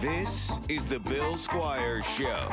This is the Bill Squire Show.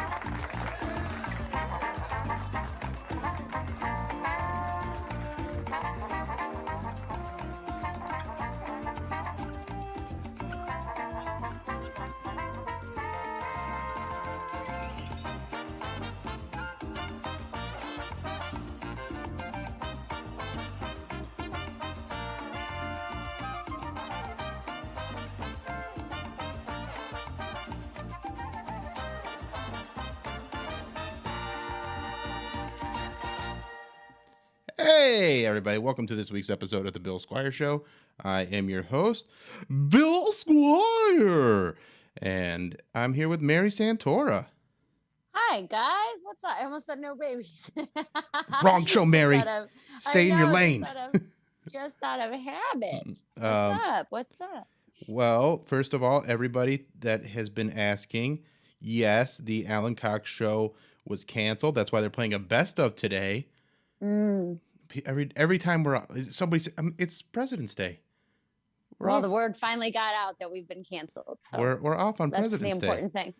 Hey, everybody. Welcome to this week's episode of the Bill Squire Show. I am your host, Bill Squire, and I'm here with Mary Santora. Hi, guys. What's up? I almost said no babies. Wrong show, Mary. Stay in your lane. Just out of habit. What's up? What's up? Well, first of all, everybody that has been asking, yes, the Alan Cox show was canceled. That's why they're playing a best of today. Every time somebody, it's President's Day. The word finally got out that we've been canceled. So we're off on President's Day. That's the important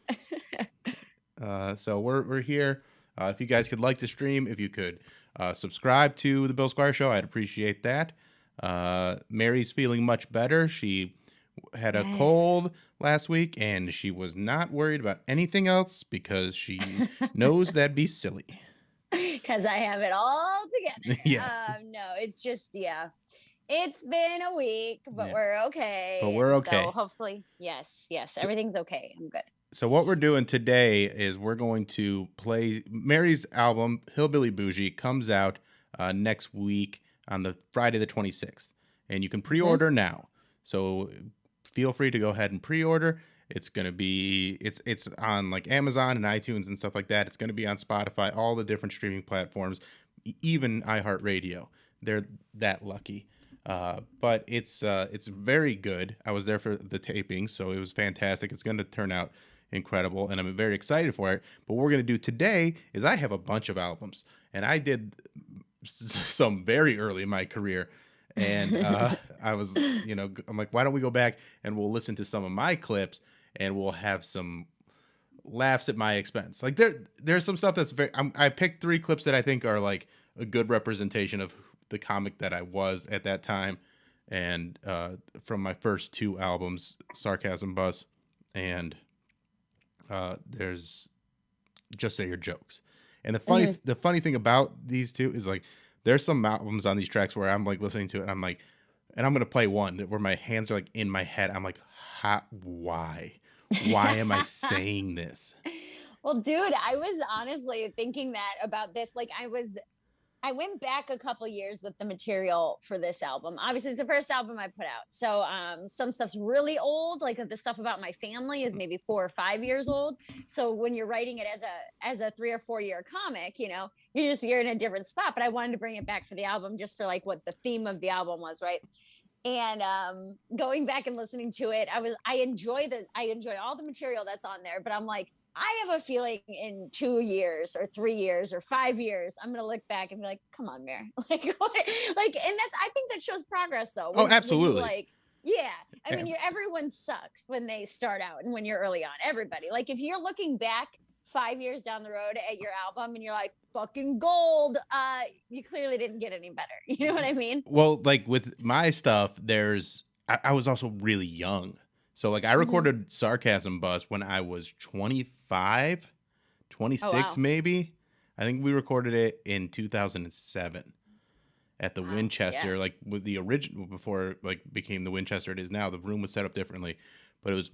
thing. So we're here. If you guys could like the stream, if you could subscribe to the Bill Squire Show, I'd appreciate that. Mary's feeling much better. She had a cold last week, and she was not worried about anything else because she knows that'd be silly. Because I have it all together. Yes. No, it's just, it's been a week, but we're okay. But we're okay. So hopefully, yes, everything's okay. I'm good. So what we're doing today is we're going to play Mary's album, Hillbilly Bougie, comes out next week on the Friday the 26th. And you can pre-order now. So feel free to go ahead and pre-order. It's going to be, it's on like Amazon and iTunes and stuff like that. It's going to be on Spotify, all the different streaming platforms, even iHeartRadio. They're that lucky. But it's very good. I was there for the taping, so it was fantastic. It's going to turn out incredible, and I'm very excited for it. But what we're going to do today is I have a bunch of albums, and I did some very early in my career. And I was, I'm like, why don't we go back and we'll listen to some of my clips and we'll have some laughs at my expense. Like there's some stuff that's I picked 3 clips that I think are like a good representation of the comic that I was at that time. And from my first 2 albums, Sarcasm Bus and there's Just Say Your Jokes. And the funny thing about these 2 is like, there's some albums on these tracks where I'm like listening to it and I'm like, and I'm going to play one where my hands are like in my head. I'm like, why am I saying this? Well, dude, I was honestly thinking that about this. Like I went back a couple years with the material for this album. Obviously, it's the first album I put out. So some stuff's really old. Like the stuff about my family is maybe 4 or 5 years old. So when you're writing it as a 3 or 4 year comic, you're in a different spot. But I wanted to bring it back for the album just for like what the theme of the album was, right? And going back and listening to it, I enjoy all the material that's on there. But I'm like, I have a feeling in 2 years or 3 years or 5 years, I'm gonna look back and be like, "Come on, Mary!" And I think that shows progress, though. Absolutely. I mean, everyone sucks when they start out and when you're early on. Everybody, like, if you're looking back 5 years down the road at your album and you're like, "Fucking gold," you clearly didn't get any better. You know what I mean? Well, like with my stuff, I was also really young. So like I recorded Sarcasm Bus when I was 26 maybe. I think we recorded it in 2007 at the Winchester, like with the original before like became the Winchester it is now. The room was set up differently, but it was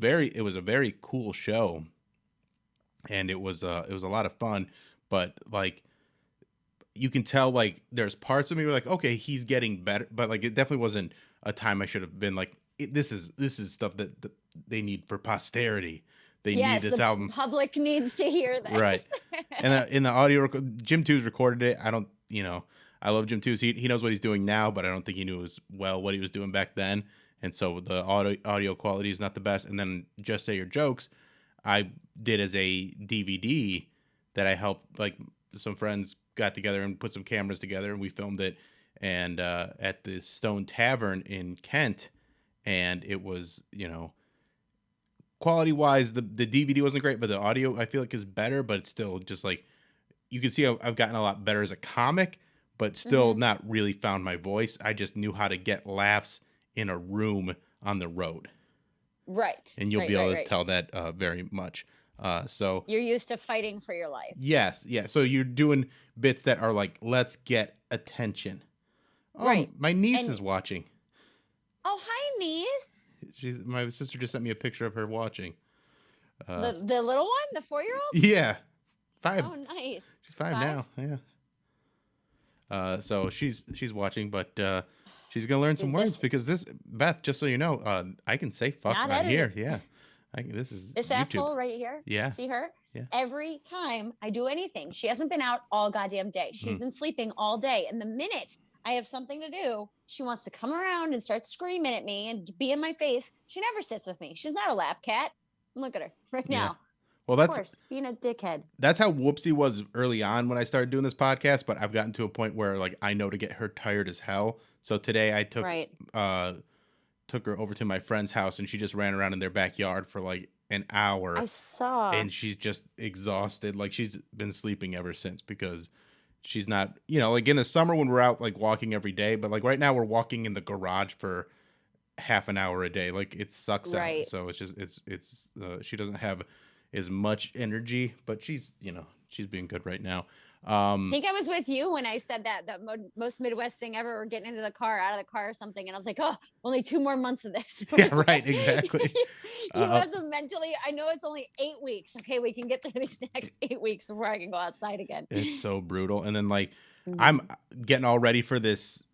a very cool show, and it was a lot of fun. But like you can tell like there's parts of me were like, okay, he's getting better, but like it definitely wasn't a time I should have been like. This is stuff that they need for posterity. They need this album. The public needs to hear this. Right. And in the audio, Jim Two's recorded it. I love Jim Two's. He knows what he's doing now, but I don't think he knew as well what he was doing back then. And so the audio quality is not the best. And then Just Say Your Jokes, I did as a DVD that I helped, like some friends got together and put some cameras together and we filmed it. And at the Stone Tavern in Kent. And it was, quality wise, the DVD wasn't great, but the audio I feel like is better. But it's still just like you can see I've gotten a lot better as a comic, but still not really found my voice. I just knew how to get laughs in a room on the road. Right. And you'll be able to tell that very much. So you're used to fighting for your life. Yes. Yeah. So you're doing bits that are like, let's get attention. Oh, right. My niece is watching. Oh, hi, niece. My sister just sent me a picture of her watching. The little one, the 4-year-old? Yeah. 5. Oh, nice. She's 5 now. Yeah. So she's watching, but she's gonna learn some words because this, Beth, just so you know, I can say fuck on here. Yeah. This YouTube. Asshole right here. Yeah. See her? Yeah. Every time I do anything, she hasn't been out all goddamn day. She's been sleeping all day. And the minute I have something to do, she wants to come around and start screaming at me and be in my face. She never sits with me. She's not a lap cat. Look at her right now. Well, that's, of course, being a dickhead. That's how Whoopsie was early on when I started doing this podcast. But I've gotten to a point where like I know to get her tired as hell. So today I took her over to my friend's house and she just ran around in their backyard for like an hour. I saw. And she's just exhausted. Like she's been sleeping ever since because she's not, like in the summer when we're out like walking every day. But like right now we're walking in the garage for half an hour a day. Like it sucks out. So it's just, it's she doesn't have as much energy, but she's being good right now. I think I was with you when I said that most Midwest thing ever, or getting into the car, out of the car or something. And I was like, oh, only 2 more months of this. Yeah, right. Exactly. You have to mentally, I know it's only 8 weeks. Okay. We can get through these next 8 weeks before I can go outside again. It's so brutal. And then like, I'm getting all ready for this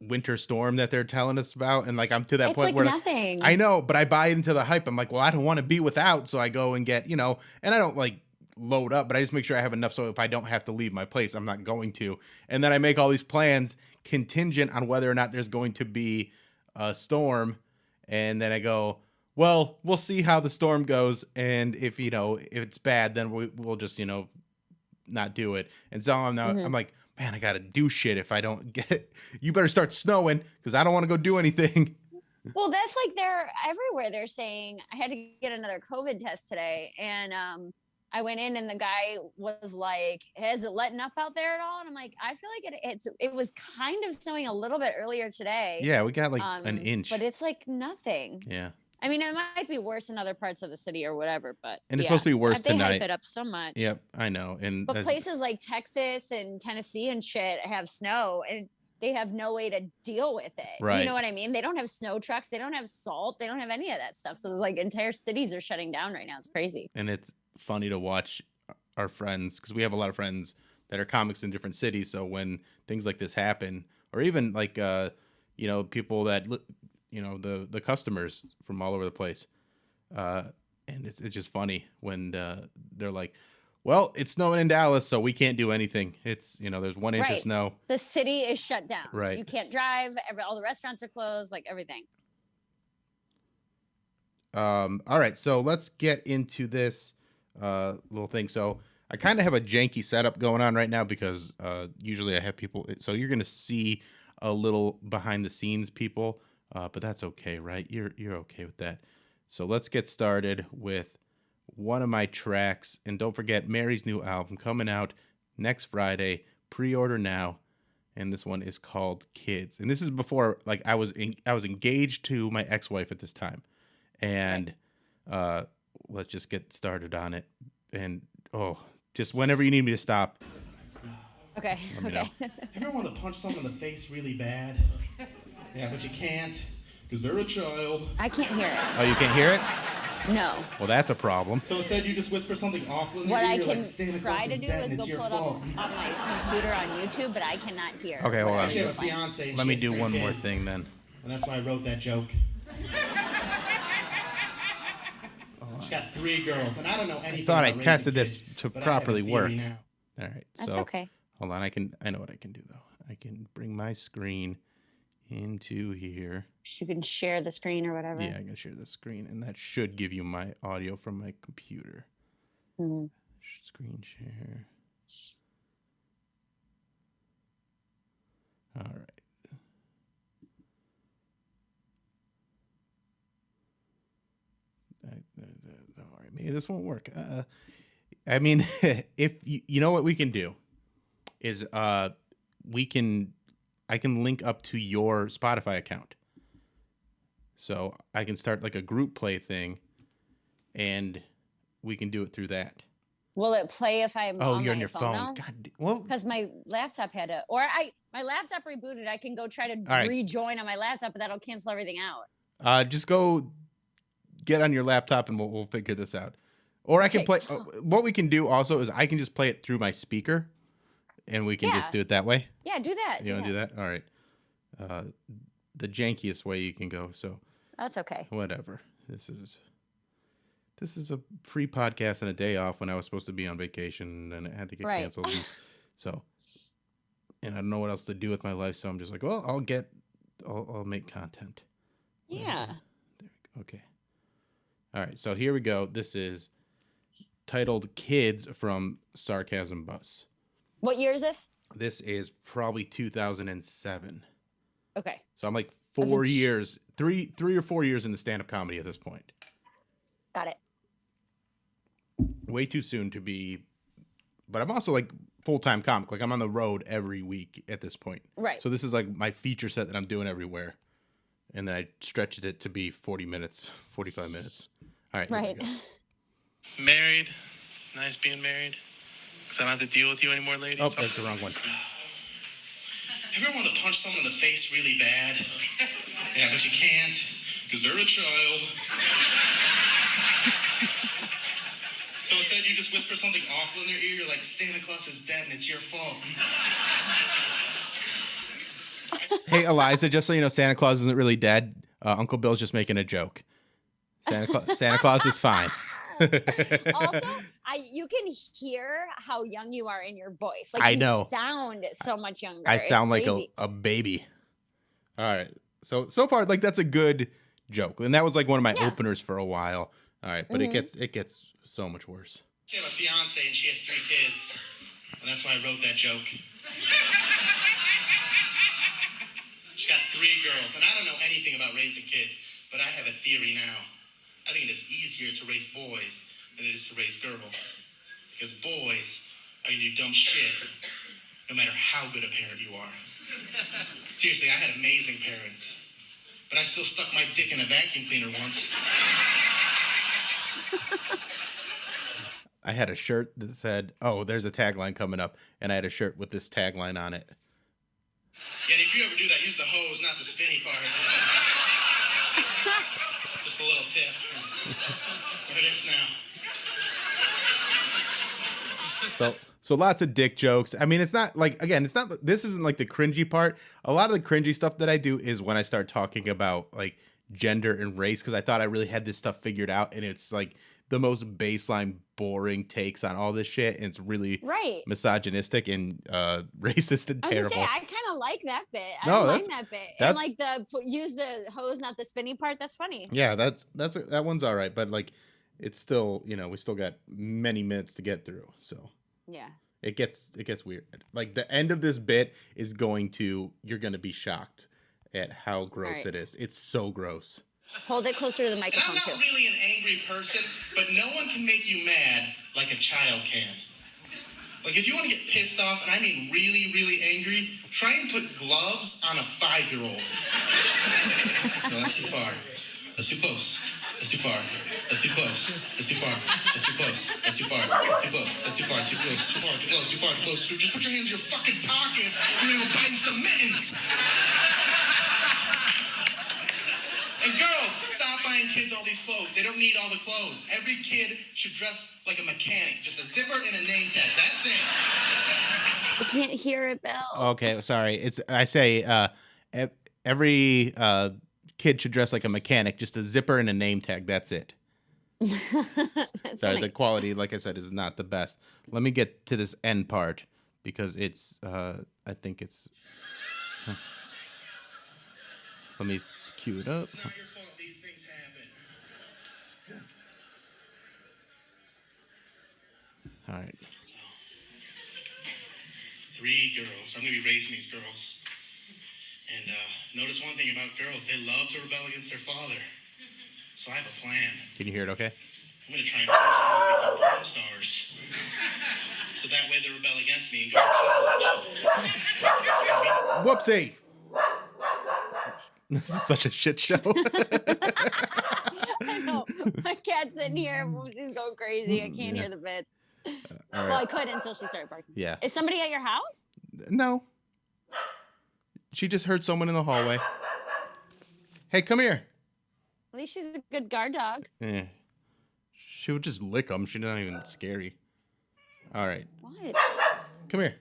winter storm that they're telling us about. And like, I'm to that point like where nothing. I know, but I buy into the hype. I'm like, well, I don't want to be without. So I go and get, and I don't like load up, but I just make sure I have enough. So if I don't have to leave my place, I'm not going to. And then I make all these plans contingent on whether or not there's going to be a storm. And then I go, well, we'll see how the storm goes. And if it's bad, then we'll just, not do it. And so I'm like, man, I got to do shit if I don't get it. You better start snowing because I don't want to go do anything. Well, that's like they're everywhere. They're saying I had to get another COVID test today. And, I went in and the guy was like, "Has it letting up out there at all?" And I'm like, "I feel like it was kind of snowing a little bit earlier today." Yeah, we got like an inch, but it's like nothing. Yeah, I mean, it might be worse in other parts of the city or whatever, but it's supposed to be worse tonight. They hype it up so much. Yep, I know. But places like Texas and Tennessee and shit have snow, and they have no way to deal with it. Right. You know what I mean? They don't have snow trucks. They don't have salt. They don't have any of that stuff. So like entire cities are shutting down right now. It's crazy. And it's funny to watch our friends, because we have a lot of friends that are comics in different cities. So when things like this happen, or even like people that the customers from all over the place, and it's just funny when they're like, well, it's snowing in Dallas, so we can't do anything. It's there's 1 inch of snow. The city is shut down. Right. You can't drive. All the restaurants are closed. Like everything. All right, so let's get into this little thing. So I kind of have a janky setup going on right now because usually I have people. So you're gonna see a little behind the scenes people, but that's okay, right? You're okay with that. So let's get started with one of my tracks, and don't forget Mary's new album coming out next Friday. Pre-order now, and this one is called Kids. And this is before like I was engaged to my ex-wife at this time. And let's just get started on it. And just whenever you need me to stop. Okay. Okay. Ever want to punch someone in the face really bad? Yeah, but you can't because they're a child. I can't hear it. Oh, you can't hear it? No. Well, that's a problem. So instead, you just whisper something awful in What your I ear, can like Santa try Claus to is do dead is and go it's your pull it up fault. on my computer on YouTube, but I cannot hear. Okay, hold I on. actually have a fiance. Let me do one more thing then. And that's why I wrote that joke. She's got 3 girls, and I don't know anything. I thought I about tested raising this kids, to but properly I have a work. theory now. All right. That's so, okay. Hold on. I know what I can do though. I can bring my screen into here. You can share the screen or whatever. Yeah, I can share the screen, and that should give you my audio from my computer. Mm-hmm. Screen share. All right. this won't work. I mean, if you know what we can do is I can link up to your Spotify account. So I can start like a group play thing and we can do it through that. Will it play if I'm on you're my on your phone. God, well, because my laptop had to, my laptop rebooted. I can go try to rejoin on my laptop, but that'll cancel everything out. Just go get on your laptop and we'll figure this out. Or I can play. What we can do also is I can just play it through my speaker, and we can just do it that way. Yeah, do that. You want to do that? All right. The jankiest way you can go. So that's okay. Whatever. This is a free podcast and a day off when I was supposed to be on vacation and it had to get canceled. And I don't know what else to do with my life, so I'm just like, well, I'll make content. Yeah. Okay. All right. So here we go. This is titled "Kids" from Sarcasm Bus. What year is this? This is probably 2007. Okay. So I'm like 4 years, three or 4 years into stand-up comedy at this point. Got it. Way too soon to be, but I'm also like full-time comic. Like I'm on the road every week at this point. Right. So this is like my feature set that I'm doing everywhere. And then I stretched it to be 40 minutes, 45 minutes. All right. Right. Married. It's nice being married. Because I don't have to deal with you anymore, ladies. Oh, that's the wrong one. Ever want to punch someone in the face really bad? Yeah, but you can't. Because they're a child. So instead you just whisper something awful in their ear. You're like, Santa Claus is dead and it's your fault. Hey, Eliza, just so you know, Santa Claus isn't really dead. Uncle Bill's just making a joke. Santa Claus is fine. Also, you can hear how young you are in your voice. Like I know. You sound so much younger. I sound like crazy. a baby. All right. So far, like that's a good joke. And that was like one of my openers for a while. All right. But it gets so much worse. She have a fiance and she has 3 kids. And that's why I wrote that joke. She's got 3 girls. And I don't know anything about raising kids, but I have a theory now. I think it is easier to raise boys than it is to raise girls. Because boys are going to do dumb shit no matter how good a parent you are. Seriously, I had amazing parents. But I still stuck my dick in a vacuum cleaner once. I had a shirt that said, "Oh, there's a tagline coming up," and I had a shirt with this tagline on it. Yeah, and if you ever do that, use the hose, not the spinny part. Just a little tip. There it is now. So lots of dick jokes. I mean, it's not like, again, this isn't like the cringy part. A lot of the cringy stuff that I do is when I start talking about like gender and race, because I thought I really had this stuff figured out, and it's like the most baseline boring takes on all this shit, and it's really misogynistic and racist and terrible. I kind of like that bit. I don't mind that bit. And like use the hose, not the spinny part. That's funny. Yeah, that one's all right, but like it's still, we still got many minutes to get through. So yeah, it gets weird. Like the end of this bit is you're going to be shocked at how gross it is. It's so gross. Hold it closer to the microphone, and I'm not really an angry person, but no one can make you mad like a child can. Like, if you want to get pissed off, and I mean really, really angry, try and put gloves on a 5-year-old. No, that's too far. That's too close. That's too far. That's too close. That's too far. That's too close. That's too far. That's too close. That's too far. Too close. Too far. Too close. Too far. Too close. Just put your hands in your fucking pockets, and then we'll buy you some mittens. And girls, stop buying kids all these clothes. They don't need all the clothes. Every kid should dress like a mechanic. Just a zipper and a name tag. That's it. I can't hear it, Bill. Okay, sorry. I say every kid should dress like a mechanic. Just a zipper and a name tag. That's it. That's Sorry, funny. the quality, like I said, is not the best. Let me get to this end part because it's, I think it's, let me cue it up. It's not your fault these things happen. All right. 3 girls. I'm going to be raising these girls. And notice one thing about girls. They love to rebel against their father. So I have a plan. Can you hear it okay? I'm going to try and force them to become porn stars. So that way they rebel against me and go to college. Whoopsie. This is such a shit show. I know. My cat's sitting here. She's going crazy. I can't hear the bits. All right. Well, I could until she started barking. Yeah. Is somebody at your house? No. She just heard someone in the hallway. Hey, come here. At least she's a good guard dog. Eh. She would just lick them. She's not even scary. All right. What? Come here.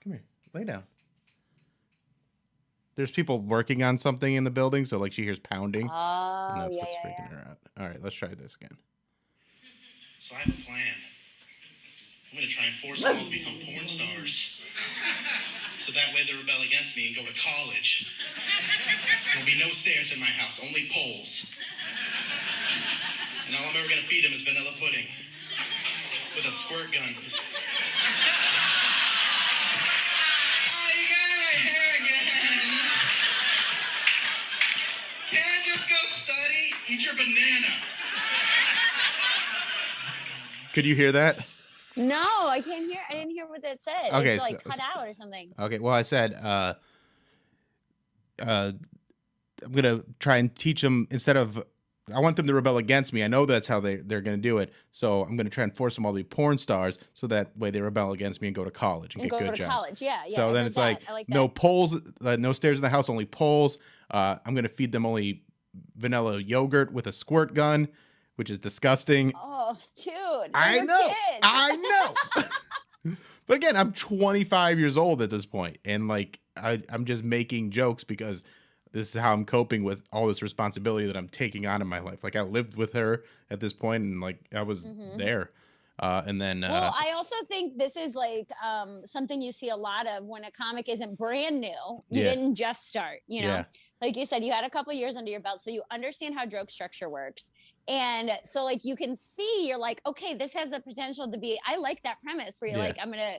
Come here. Lay down. There's people working on something in the building, so like she hears pounding. Oh, And that's yeah, what's yeah, freaking her out. All right, let's try this again. So I have a plan. I'm going to try and force them all to become porn stars. So that way they rebel against me and go to college. There'll be no stairs in my house, only poles. And all I'm ever going to feed them is vanilla pudding. With a squirt gun. Oh, you got in my hair again. Can't I just go study? Eat your banana. Could you hear that? No, I can't hear. I didn't hear what that said. Okay, It's like so- cut out or something. Okay, well, I said I'm going to try and teach them instead of I want them to rebel against me. I know that's how they're going to do it. So I'm going to try and force them all to be porn stars so that way they rebel against me and go to college and get go good to jobs. college. Yeah, yeah. So I then heard it's that. I like that. no poles, no stairs in the house, only poles. I'm going to feed them only vanilla yogurt with a squirt gun, which is disgusting. Oh, dude. I we're know. kids. I know. But again, I'm 25 years old at this point, and like I'm just making jokes because this is how I'm coping with all this responsibility that I'm taking on in my life. Like I lived with her at this point, and like I was there. And then Well, I also think this is like something you see a lot of when a comic isn't brand new. You Yeah. didn't just start, you know. Yeah. Like you said, you had a couple years under your belt, so you understand how joke structure works. And so like you can see, you're like, okay, this has the potential to be, I like that premise where you're Yeah. like, I'm gonna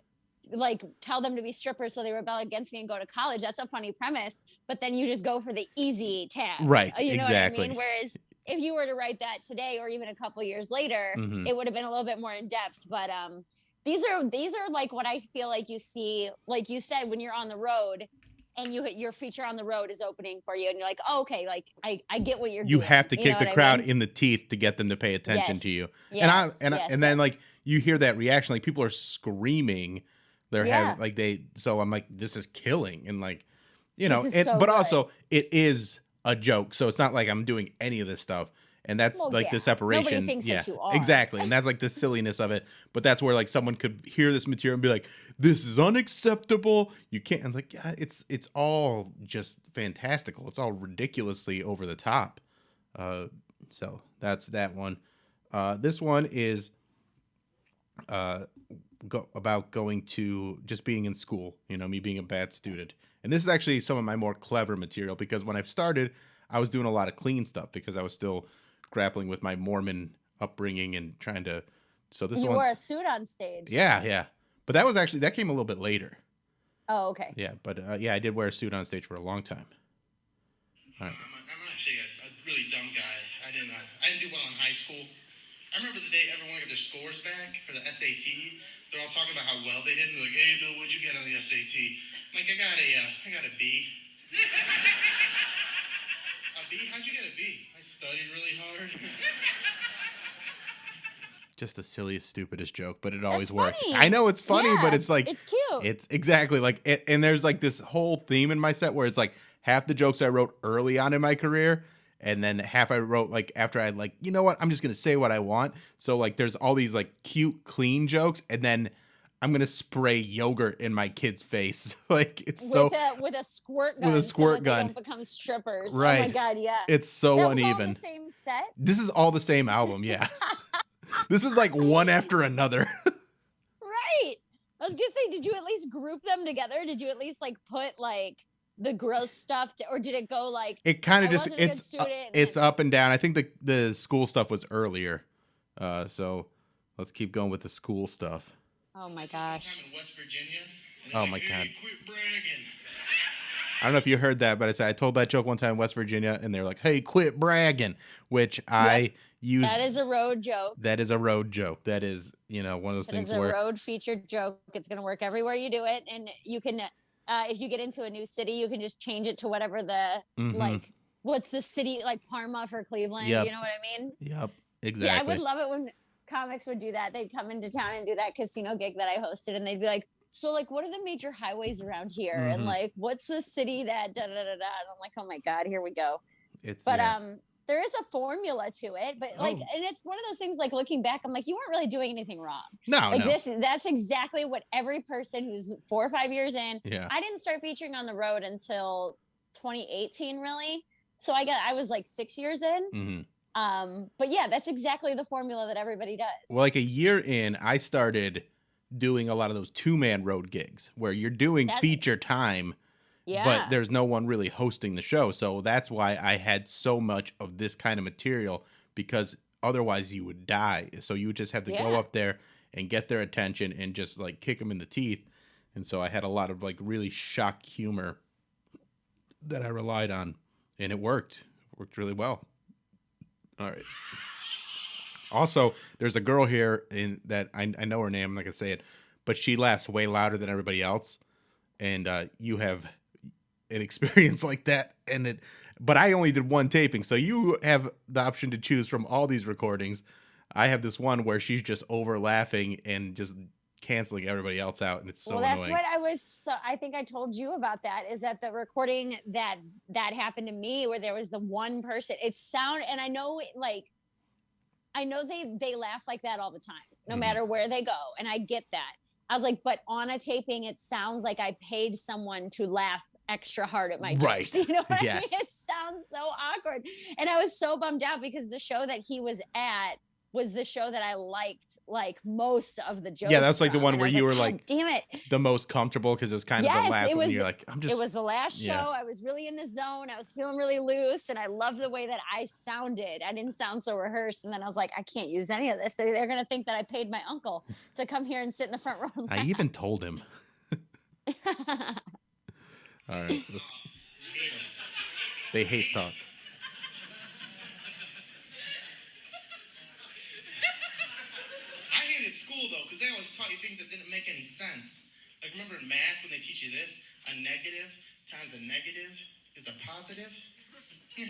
like tell them to be strippers so they rebel against me and go to college. That's a funny premise, but then you just go for the easy task. Right, You know exactly. what I mean? Whereas if you were to write that today or even a couple years later, Mhm. it would have been a little bit more in depth. But these are like what I feel like you see, like you said, when you're on the road and your feature on the road is opening for you and you're like, oh, okay, like I get what you're you doing. have to You kick know the what I crowd mean? in the teeth to get them to pay attention Yes. to you. Yes, And yes, then yes. like you hear that reaction, like people are screaming. They're Yeah. having like so I'm like, this is killing. And like, you know, This is so but good. also it is a joke. So it's not like I'm doing any of this stuff. And that's Well, like yeah. the separation. Nobody thinks that you are. Exactly. And that's like the silliness of it. But that's where like someone could hear this material and be like, this is unacceptable. You can't. And it's like, yeah, it's all just fantastical. It's all ridiculously over the top. So that's that one. This one is about going to just being in school, you know, me being a bad student. And this is actually some of my more clever material because when I started, I was doing a lot of clean stuff because I was still grappling with my Mormon upbringing and trying to. So this You one, wore a suit on stage. yeah. But that came a little bit later. Oh, okay. Yeah, but yeah, I did wear a suit on stage for a long time. All right. I'm actually a really dumb guy. I didn't do well in high school. I remember the day everyone got their scores back for the SAT. They're all talking about how well they did. And they're like, hey, Bill, what'd you get on the SAT? I'm like, I got a B. A B? How'd you get a B? I studied really hard. Just the silliest, stupidest joke, but it always works. funny. I know it's funny, but Yeah, it's like it's cute. It's exactly like it, and there's like this whole theme in my set where it's like half the jokes I wrote early on in my career, and then half I wrote like after I like, you know what, I'm just gonna say what I want. So like there's all these like cute, clean jokes, and then I'm gonna spray yogurt in my kid's face. Like it's so with a squirt gun. with a squirt so that gun. They don't become strippers. Right. Oh my god, yeah. it's so That was all uneven. the same set. This is all the same album, yeah. This is like one after another. Right. I was gonna say, did you at least group them together? Did you at least like put like the gross stuff or did it go like It kind I of just wasn't a good it's student, it's and- up and down. I think the school stuff was earlier. So let's keep going with the school stuff. Oh my One gosh. time in West Virginia. And Oh they're my like, hey, God. quit bragging. I don't know if you heard that, but I told that joke one time in West Virginia, and they were like, "Hey, quit bragging," which I use. That is a road joke. That is a road joke. That is, one of those things where. It's a road featured joke. It's going to work everywhere you do it. And you can, if you get into a new city, you can just change it to whatever the, like, what's the city, like Parma for Cleveland? Yep. You know what I mean? Yep, exactly. Yeah, I would love it when comics would do that. They'd come into town and do that casino gig that I hosted, and they'd be like, so like, what are the major highways around here? And like, what's the city that da da da da? And I'm like, oh my God, here we go. There is a formula to it, but like, and it's one of those things, like looking back, I'm like, you weren't really doing anything wrong. No. That's exactly what every person who's 4 or 5 years in. Yeah. I didn't start featuring on the road until 2018, really. So I was like 6 years in. But yeah, that's exactly the formula that everybody does. Well, like a year in, I started doing a lot of those 2-man road gigs where you're doing feature time, but there's no one really hosting the show. So that's why I had so much of this kind of material, because otherwise you would die. So you would just have to go up there and get their attention and just like kick them in the teeth. And so I had a lot of like really shock humor that I relied on, and it worked. It worked really well. All right. Also, there's a girl here in that I know her name. I'm not gonna say it, but she laughs way louder than everybody else. And you have an experience like that, but I only did one taping, so you have the option to choose from all these recordings. I have this one where she's just over laughing and just canceling everybody else out, and it's so annoying. That's what I think I told you about that, is that the recording that happened to me, where there was the one person, and I know they laugh like that all the time, no matter where they go. And I get that. I was like, but on a taping, it sounds like I paid someone to laugh extra hard at my jokes. You know what I mean? It sounds so awkward. And I was so bummed out, because the show that he was at was the show that I liked, like, most of the jokes. Yeah, that's like the one where you were like, damn it, the most comfortable, because it was kind of the last one. You're like, it was the last show. I was really in the zone. I was feeling really loose, and I loved the way that I sounded. I didn't sound so rehearsed. And then I was like, I can't use any of this. They're going to think that I paid my uncle to come here and sit in the front row. I even told him. All right. They hate thoughts. School though, because they always taught you things that didn't make any sense. Like, remember in math when they teach you this? A negative times a negative is a positive? Yeah.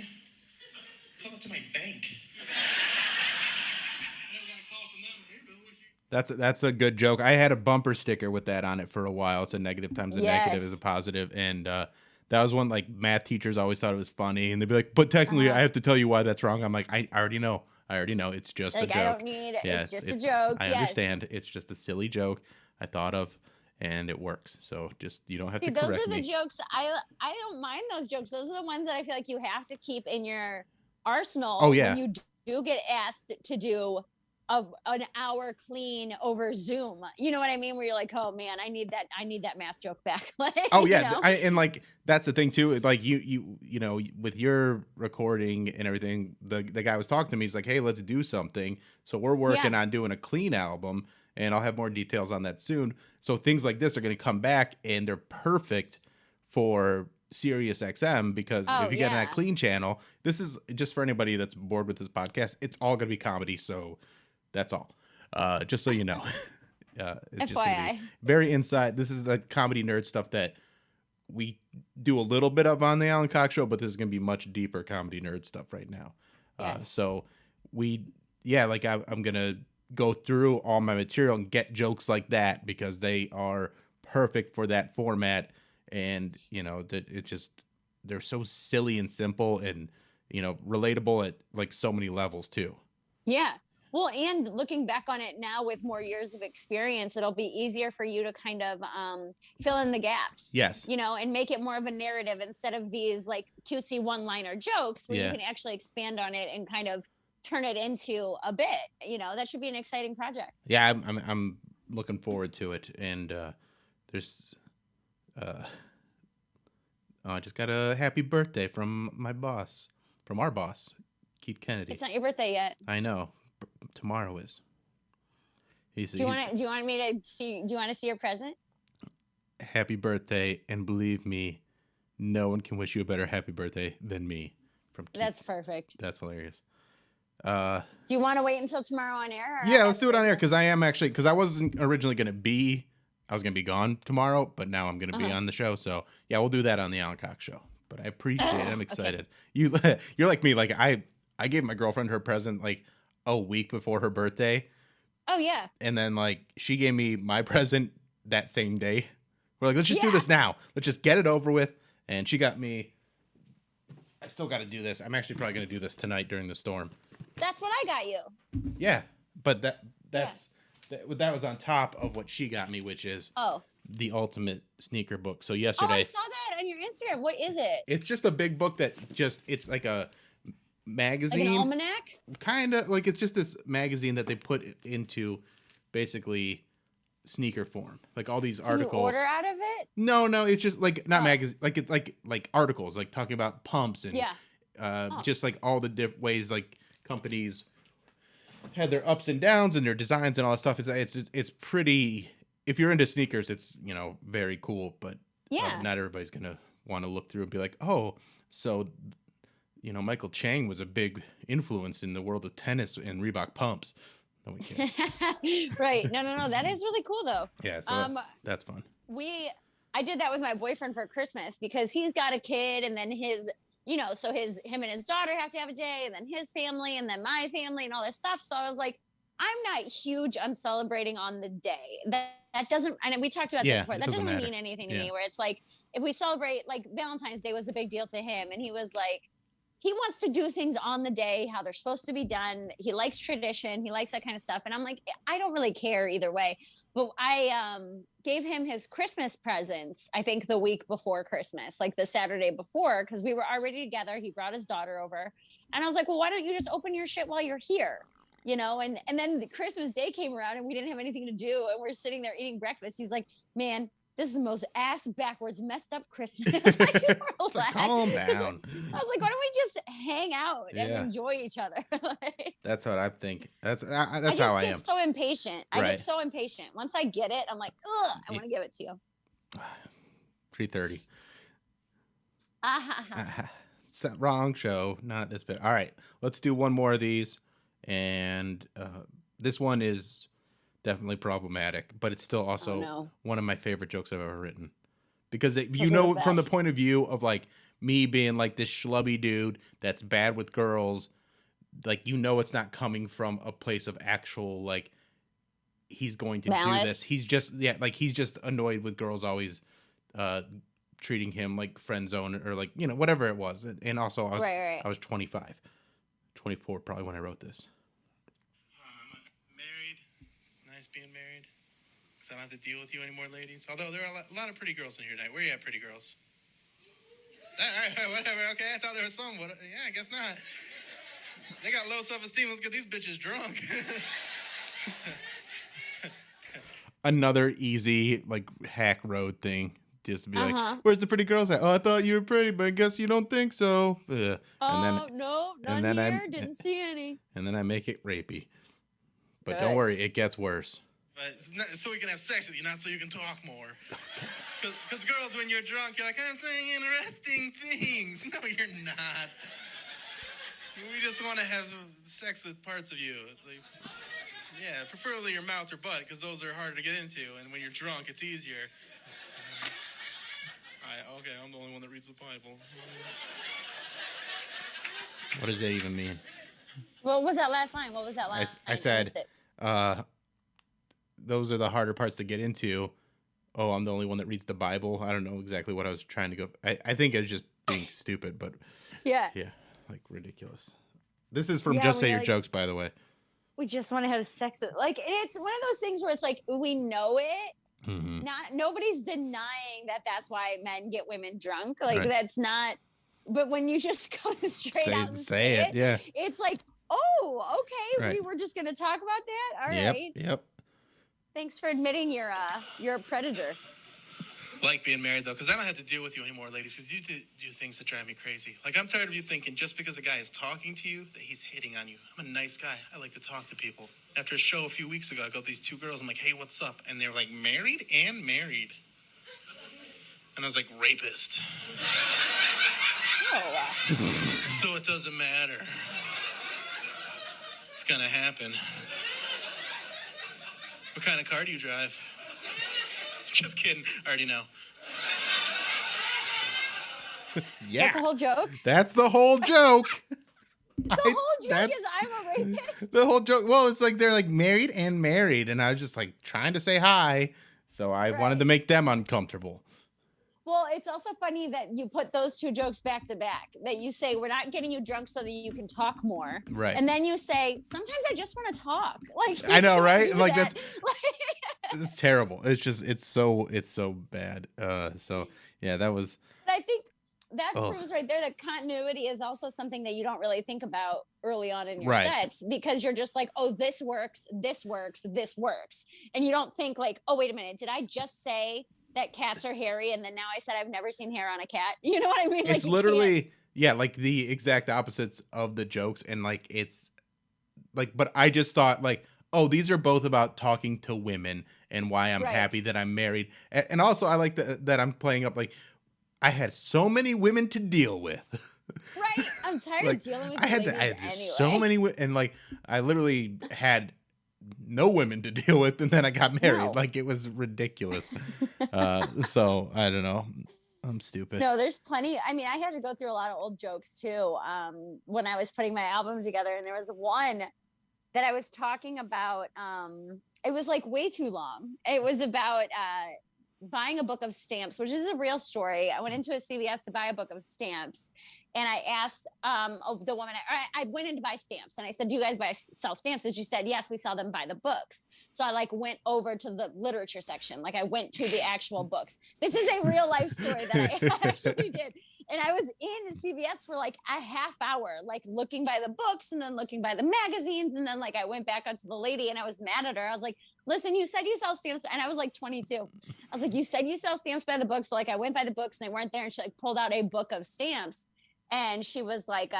Tell that to my bank. I never got a call from them. Hey, Bill, That's a good joke. I had a bumper sticker with that on it for a while. It's a negative times a negative is a positive. And that was one, like, math teachers always thought it was funny. And they'd be like, but technically I have to tell you why that's wrong. I'm like, I already know. It's just a joke. I don't need it. It's just a joke. I understand. It's just a silly joke I thought of, and it works. So just, you don't have to correct me. Those are the jokes. I don't mind those jokes. Those are the ones that I feel like you have to keep in your arsenal. Oh, yeah. When you do get asked to do an hour clean over Zoom. You know what I mean? Where you're like, oh man, I need that math joke back. Like, oh yeah. And like, that's the thing too. Like you know, with your recording and everything, the guy was talking to me. He's like, hey, let's do something. So we're working on doing a clean album, and I'll have more details on that soon. So things like this are going to come back, and they're perfect for Sirius XM, because if you get on that clean channel, this is just for anybody that's bored with this podcast. It's all going to be comedy. So that's all. Just so you know. It's just gonna be very inside. This is the comedy nerd stuff that we do a little bit of on the Alan Cox Show, but this is going to be much deeper comedy nerd stuff right now. So I'm going to go through all my material and get jokes like that, because they are perfect for that format. And, you know, they're so silly and simple and, you know, relatable at like so many levels too. Yeah. Well, and looking back on it now with more years of experience, it'll be easier for you to kind of fill in the gaps. Yes. You know, and make it more of a narrative instead of these like cutesy one-liner jokes, where you can actually expand on it and kind of turn it into a bit. You know, that should be an exciting project. Yeah, I'm looking forward to it. And there's I just got a happy birthday from my boss, from our boss, Keith Kennedy. It's not your birthday yet. I know. Tomorrow is. Do you want to see your present? Happy birthday, and believe me, no one can wish you a better happy birthday than me. From Keith. That's perfect. That's hilarious. Uh, Do you want to wait until tomorrow on air? yeah, let's do it on air because I wasn't originally going to be. I was going to be gone tomorrow, but now I'm going to be on the show. So yeah, we'll do that on the Alan Cox Show. But I appreciate it. I'm excited. Okay. You're like me. Like I gave my girlfriend her present like a week before her birthday. Oh yeah. And then like she gave me my present that same day. We're like, let's just do this now. Let's just get it over with. And she got me. I still got to do this. I'm actually probably going to do this tonight during the storm. That's what I got you. Yeah, but that was on top of what she got me, which is the ultimate sneaker book. So yesterday, I saw that on your Instagram. What is it? It's just a big book that it's like a magazine, like an almanac. Kind of like it's just this magazine that they put into basically sneaker form, like all these articles. Can you order out of it? No, it's just like not magazine, like it's like articles, like talking about pumps and just like all the different ways like companies had their ups and downs and their designs and all that stuff. It's pretty. If you're into sneakers, it's very cool. But not everybody's gonna want to look through and be like, oh, so Michael Chang was a big influence in the world of tennis and Reebok pumps. No, we can't. Right. No. That is really cool though. Yeah. So that's fun. I did that with my boyfriend for Christmas because he's got a kid, and then him and his daughter have to have a day, and then his family, and then my family, and all this stuff. So I was like, I'm not huge on celebrating on the day. That doesn't, and we talked about this before. That doesn't really mean anything to me. Where it's like, if we celebrate, like Valentine's Day was a big deal to him, and he was like, he wants to do things on the day how they're supposed to be done. He likes tradition. He likes that kind of stuff. And I'm like, I don't really care either way. But I gave him his Christmas presents, I think the week before Christmas, like the Saturday before, because we were already together. He brought his daughter over. And I was like, well, why don't you just open your shit while you're here? And then the Christmas Day came around and we didn't have anything to do. And we're sitting there eating breakfast. He's like, man, this is the most ass backwards messed up Christmas. Like, calm down. I was like, why don't we just hang out and enjoy each other? That's what I think. That's how I am. I get so impatient. I get so impatient. Once I get it, I'm like, ugh, I want to give it to you. 3:30. Wrong show. Not this bit. All right, let's do one more of these. And this one is definitely problematic, but it's still also one of my favorite jokes I've ever written. Because from the point of view of like me being like this schlubby dude that's bad with girls, like it's not coming from a place of actual like he's going to do this. He's just he's just annoyed with girls always treating him like friend zone or like whatever it was. And also I was 25, 24 probably when I wrote this. Being married, so I don't have to deal with you anymore, ladies. Although there are a lot of pretty girls in here tonight. Where you at, pretty girls? Whatever. Okay, I thought there was some. Yeah, I guess not. They got low self-esteem. Let's get these bitches drunk. Another easy like hack road thing. Just to be like, where's the pretty girls at? Oh, I thought you were pretty, but I guess you don't think so. No, not here. Didn't see any. And then I make it rapey. But don't worry, it gets worse. But it's not, so we can have sex with you, not so you can talk more. Because girls, when you're drunk, you're like, I'm saying interesting things. No, you're not. We just want to have sex with parts of you. Like, yeah, preferably your mouth or butt, because those are harder to get into. And when you're drunk, it's easier. Okay, I'm the only one that reads the Bible. What does that even mean? What was that last line? I said, those are the harder parts to get into. Oh, I'm the only one that reads the Bible. I don't know exactly what I was trying to go. I think I was just being stupid, but yeah, like ridiculous. This is from Just Say Your Jokes, by the way. We just want to have sex with, like, it's one of those things where it's like we know it. Mm-hmm. Nobody's denying that that's why men get women drunk. Like that's not. But when you just go straight out and say it, it's like, oh, okay, we were just gonna talk about that. All right. Yep. Thanks for admitting you're a predator. I like being married though, because I don't have to deal with you anymore, ladies. Because you do things that drive me crazy. Like I'm tired of you thinking just because a guy is talking to you that he's hitting on you. I'm a nice guy. I like to talk to people. After a show a few weeks ago, I got these two girls. I'm like, hey, what's up? And they're like, married. And I was like, rapist. So it doesn't matter. gonna happen. What kind of car do you drive? Just kidding. I already know. Yeah. That's the whole joke? That's the whole joke. The whole joke is I'm a rapist. The whole joke. Well, it's like they're like married, and I was just like trying to say hi, so I wanted to make them uncomfortable. Well, it's also funny that you put those two jokes back to back. That you say we're not getting you drunk so that you can talk more, right? And then you say sometimes I just want to talk. Like I know, right? Like that. it's terrible. It's so bad. So yeah, that was. But I think that proves right there that continuity is also something that you don't really think about early on in your sets, because you're just like, oh, this works, and you don't think like, oh, wait a minute, did I just say that cats are hairy and then now I said I've never seen hair on a cat? You know what I mean? It's like, literally like the exact opposites of the jokes, and like it's like, but I just thought like, oh, these are both about talking to women and why I'm happy that I'm married, and also I like that I'm playing up like I had so many women to deal with. Right, I'm tired of dealing with. I had so many, and like I literally had no women to deal with, and then I got married. No. Like it was ridiculous. So I don't know. I'm stupid. No, there's plenty. I mean, I had to go through a lot of old jokes too when I was putting my album together, and there was one that I was talking about. It was like way too long. It was about buying a book of stamps, which is a real story. I went into a CVS to buy a book of stamps, and I asked the woman, I went in to buy stamps, and I said, do you guys sell stamps? And she said, yes, we sell them by the books. So I like went over to the literature section. Like I went to the actual books. This is a real life story that I actually did. And I was in CVS for like a half hour, like looking by the books and then looking by the magazines. And then like I went back up to the lady and I was mad at her. I was like, listen, you said you sell stamps. And I was like 22. I was like, you said you sell stamps by the books. But like I went by the books and they weren't there. And she like pulled out a book of stamps. And she was like,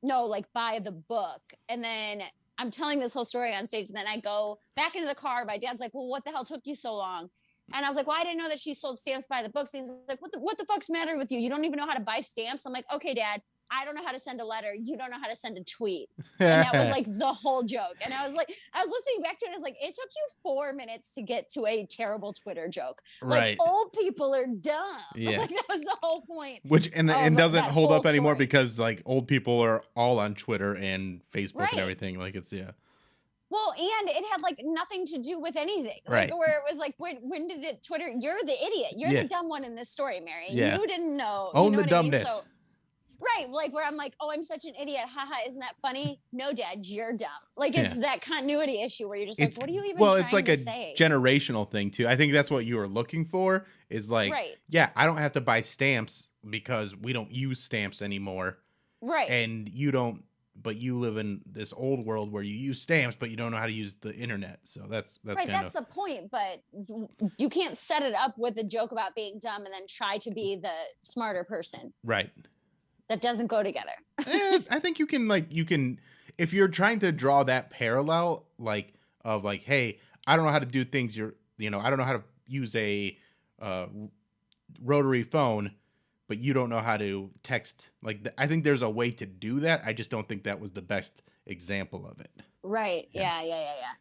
no, like buy the book. And then I'm telling this whole story on stage. And then I go back into the car. My dad's like, well, what the hell took you so long? And I was like, well, I didn't know that she sold stamps by the books. And he's like, what the fuck's the matter with you? You don't even know how to buy stamps? I'm like, okay, Dad, I don't know how to send a letter. You don't know how to send a tweet. And that was like the whole joke. And I was listening back to it. I was like, it took you 4 minutes to get to a terrible Twitter joke. Like old people are dumb. Yeah. Like that was the whole point. Which, and doesn't hold up anymore because like old people are all on Twitter and Facebook and everything. Like it's, Well, and it had like nothing to do with anything. Like where it was like, when did it Twitter? You're the idiot. You're the dumb one in this story, Mary. Yeah. You didn't know. Own you know the dumbness. I mean? Like where I'm like, oh, I'm such an idiot. Haha, isn't that funny? No, Dad, you're dumb. Like it's that continuity issue where you're just like, what are you even trying it's like to a say? Generational thing too. I think that's what you were looking for is like, I don't have to buy stamps because we don't use stamps anymore. Right. And you don't. But you live in this old world where you use stamps, but you don't know how to use the internet. So that's right. That's the point. But you can't set it up with a joke about being dumb and then try to be the smarter person. Right. That doesn't go together. I think you can, if you're trying to draw that parallel, like of like, hey, I don't know how to do things. I don't know how to use a rotary phone. But you don't know how to text. Like, I think there's a way to do that. I just don't think that was the best example of it. Right. Yeah.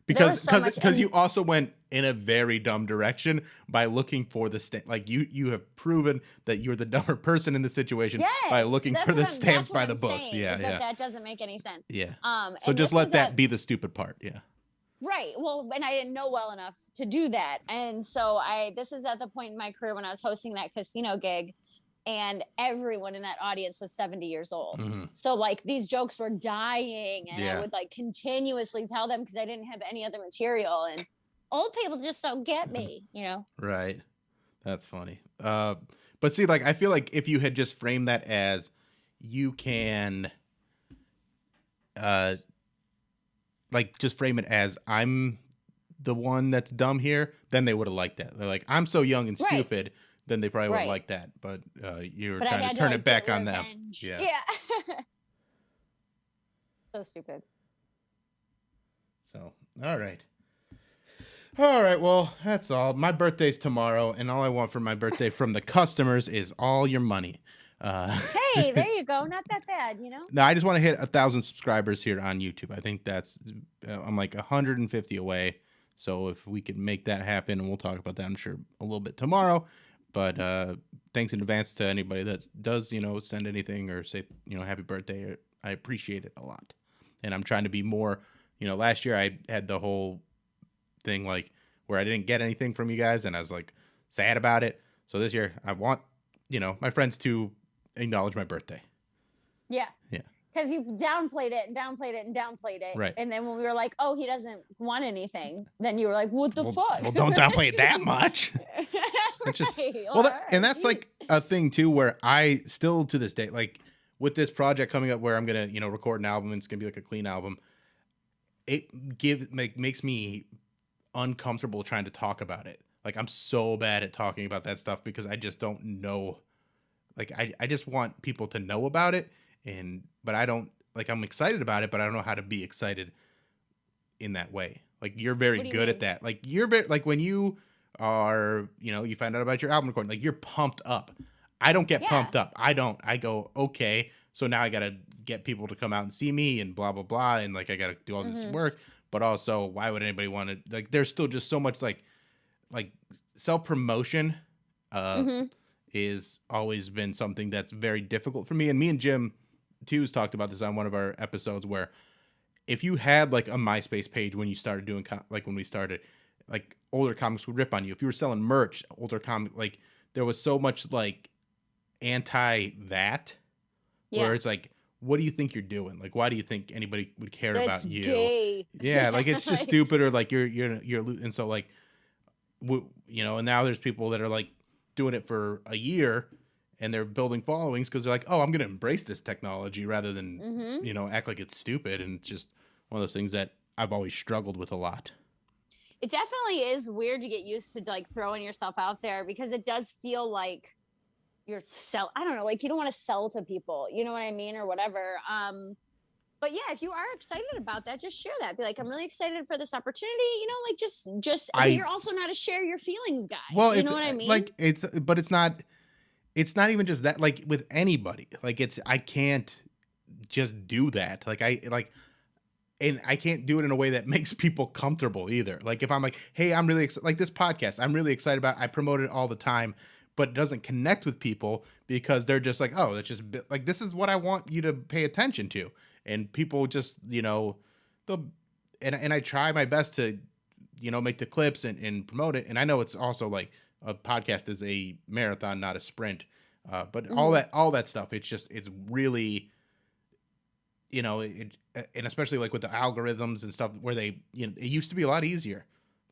Because you also went in a very dumb direction by looking for the stamp. Like you have proven that you're the dumber person in the situation by looking for the stamps by the books. That doesn't make any sense. Yeah. So just let that be the stupid part. Yeah. Right. Well, and I didn't know well enough to do that. And so this is at the point in my career when I was hosting that casino gig. And everyone in that audience was 70 years old. Mm-hmm. So like these jokes were dying and I would like continuously tell them because I didn't have any other material and old people just don't get me, Right. That's funny. But see, like, I feel like if you had just framed that as you can, like just frame it as I'm the one that's dumb here, then they would have liked that. They're like, I'm so young and stupid. Then they probably would like that, but you were trying to turn it back on them. Yeah. So stupid. So, all right. Well, that's all. My birthday's tomorrow, and all I want for my birthday from the customers is all your money. Hey, there you go. Not that bad, No, I just want to hit 1,000 subscribers here on YouTube. I think that's I'm like 150 away. So if we can make that happen, and we'll talk about that, I'm sure, a little bit tomorrow. But thanks in advance to anybody that does, send anything or say, happy birthday. I appreciate it a lot. And I'm trying to be more, last year I had the whole thing like where I didn't get anything from you guys and I was like sad about it. So this year I want, my friends to acknowledge my birthday. Yeah. Yeah. Because you downplayed it and downplayed it and downplayed it. Right. And then when we were like, oh, he doesn't want anything, then you were like, what the fuck? Well, don't downplay it that much. And that's like a thing too, where I still to this day, like with this project coming up where I'm going to, record an album and it's going to be like a clean album. It makes me uncomfortable trying to talk about it. Like I'm so bad at talking about that stuff because I just don't know. Like I just want people to know about it. But I don't I'm excited about it, but I don't know how to be excited in that way. Like you're very good at that. Like you're very, like when you are, you find out about your album recording, like you're pumped up. I don't get pumped up. I go, okay, so now I got to get people to come out and see me and blah, blah, blah. And like, I got to do all this work, but also why would anybody want to, like, there's still just so much like self-promotion, is always been something that's very difficult for me. And me and Jim Hughes talked about this on one of our episodes where if you had like a MySpace page when you started doing when we started, like older comics would rip on you. If you were selling merch, older comic, like there was so much like anti that where it's like, what do you think you're doing? Like, why do you think anybody would care about you? Gay. Yeah. Like it's just stupid or like you're, and so like, and now there's people that are like doing it for a year and they're building followings because they're like, oh, I'm going to embrace this technology rather than, act like it's stupid. And it's just one of those things that I've always struggled with a lot. It definitely is weird to get used to like throwing yourself out there because it does feel like you're I don't know, like you don't want to sell to people, you know what I mean? Or whatever. But yeah, if you are excited about that, just share that. Be like, I'm really excited for this opportunity. Like but you're also not a share your feelings guy. Well, you know what I mean? Like but it's not even just that, like with anybody, like I can't just do that. And I can't do it in a way that makes people comfortable either. Like if I'm like, hey, I'm really excited, like this podcast, I'm really excited about, I promote it all the time, but it doesn't connect with people because they're just like, oh, it's just like, this is what I want you to pay attention to. And people just, and I try my best to, make the clips and promote it. And I know it's also like a podcast is a marathon, not a sprint. But all that stuff, it's really, and especially like with the algorithms and stuff where they, it used to be a lot easier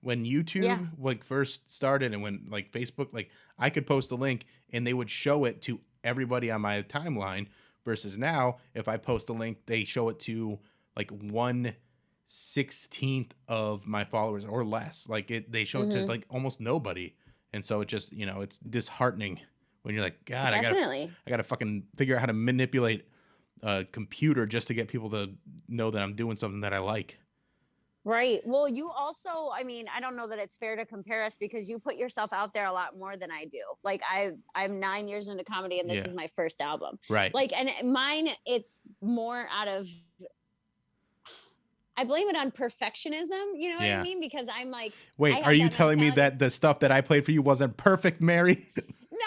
when YouTube like first started and when like Facebook, like I could post a link and they would show it to everybody on my timeline versus now, if I post a link, they show it to like 1/16 of my followers or less. Like they show it to like almost nobody. And so it just, it's disheartening when you're like, God, I gotta fucking figure out how to manipulate a computer just to get people to know that I'm doing something that I like. Right. Well, you also, I mean, I don't know that it's fair to compare us because you put yourself out there a lot more than I do. Like I'm 9 years into comedy and this is my first album. Right. Like, and mine, it's more out of, I blame it on perfectionism. You know what I mean? Because I'm like, wait, are you telling me that the stuff that I played for you wasn't perfect, Mary? No.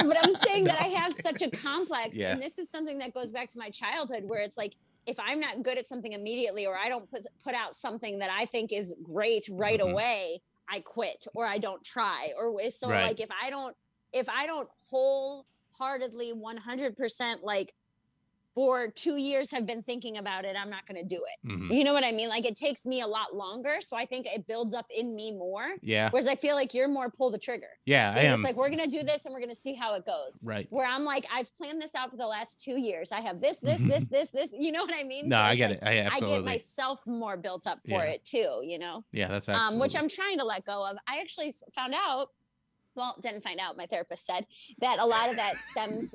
But I'm saying that I have such a complex, and this is something that goes back to my childhood where it's like, if I'm not good at something immediately, or I don't put out something that I think is great right away, I quit or I don't try. Or so like, if I don't wholeheartedly 100% like for 2 years have been thinking about it, I'm not going to do it. You know what I mean? Like it takes me a lot longer. So I think it builds up in me more. Yeah. Whereas I feel like you're more pull the trigger. Yeah, I am. It's like, we're going to do this and we're going to see how it goes. Right. Where I'm like, I've planned this out for the last 2 years. I have this, you know what I mean? No, so I get like, it. I absolutely. I get myself more built up for it too, Yeah, that's absolutely. Which I'm trying to let go of. I actually found out, didn't find out. My therapist said that a lot of that stems...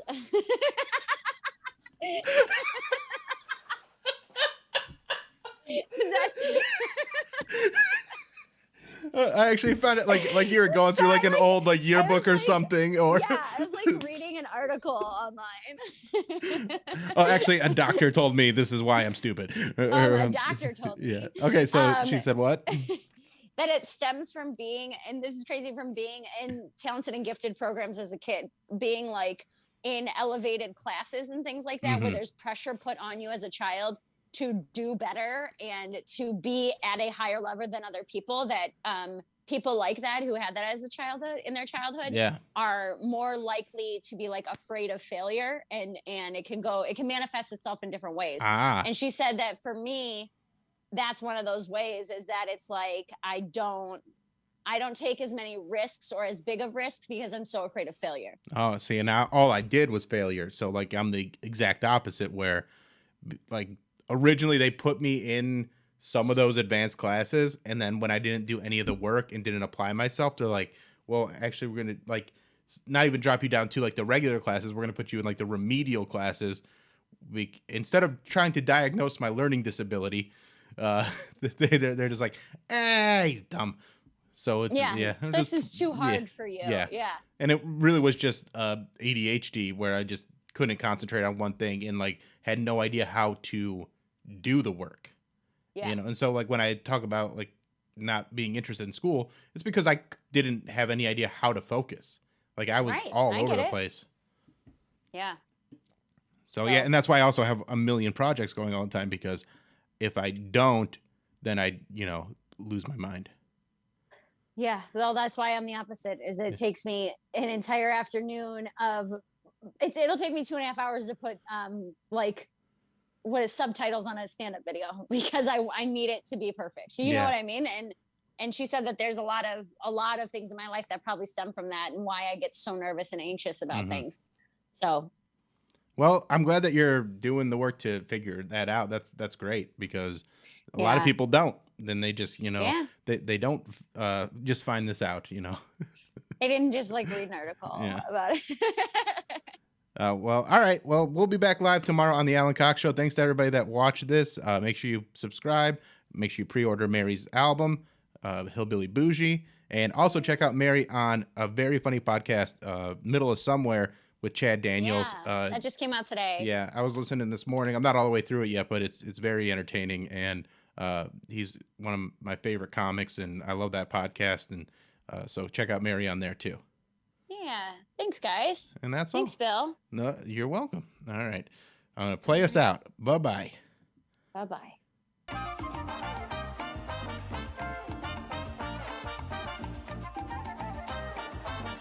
I actually found it like you were going through like an old like yearbook or something, or I was like reading an article online. Oh, actually, a doctor told me this is why I'm stupid. A doctor told me. Yeah. Okay, so she said what? That it stems from being, and this is crazy, from being in talented and gifted programs as a kid, being like in elevated classes and things like that, where there's pressure put on you as a child to do better and to be at a higher level than other people, that people like that who had that as a childhood, in their childhood, are more likely to be like afraid of failure, and it can manifest itself in different ways. And she said that for me, that's one of those ways, is that it's like I don't take as many risks or as big of risks because I'm so afraid of failure. Oh, see, and now all I did was failure. So like I'm the exact opposite, where like originally they put me in some of those advanced classes, and then when I didn't do any of the work and didn't apply myself, they're like, well, actually we're going to like not even drop you down to like the regular classes. We're going to put you in like the remedial classes. Instead of trying to diagnose my learning disability, they're just like, he's dumb. So it's this is too hard for you. Yeah. And it really was just ADHD, where I just couldn't concentrate on one thing and like had no idea how to do the work. You know, and so like when I talk about like not being interested in school, it's because I didn't have any idea how to focus. Like I was all over the place. Yeah. So yeah, and that's why I also have a million projects going all the time, because if I don't, then I, lose my mind. Yeah. Well, that's why I'm the opposite, is it takes me an entire afternoon of, it'll take me 2.5 hours to put like what is subtitles on a stand-up video, because I need it to be perfect. You know what I mean? And she said that there's a lot of things in my life that probably stem from that, and why I get so nervous and anxious about things. So, well, I'm glad that you're doing the work to figure that out. That's great, because a lot of people don't. Then they just, they don't just find this out, They didn't just like read an article about it. Well, all right. Well, we'll be back live tomorrow on the Alan Cox Show. Thanks to everybody that watched this. Make sure you subscribe. Make sure you pre-order Mary's album, Hillbilly Bougie. And also check out Mary on a very funny podcast, Middle of Somewhere, with Chad Daniels. That just came out today. Yeah, I was listening this morning. I'm not all the way through it yet, but it's very entertaining. And he's one of my favorite comics, and I love that podcast. And so check out Mary on there, too. Yeah. Thanks, guys. And that's all. Thanks, Bill. No, you're welcome. All right. I'm going to play us out. Bye-bye. Bye-bye.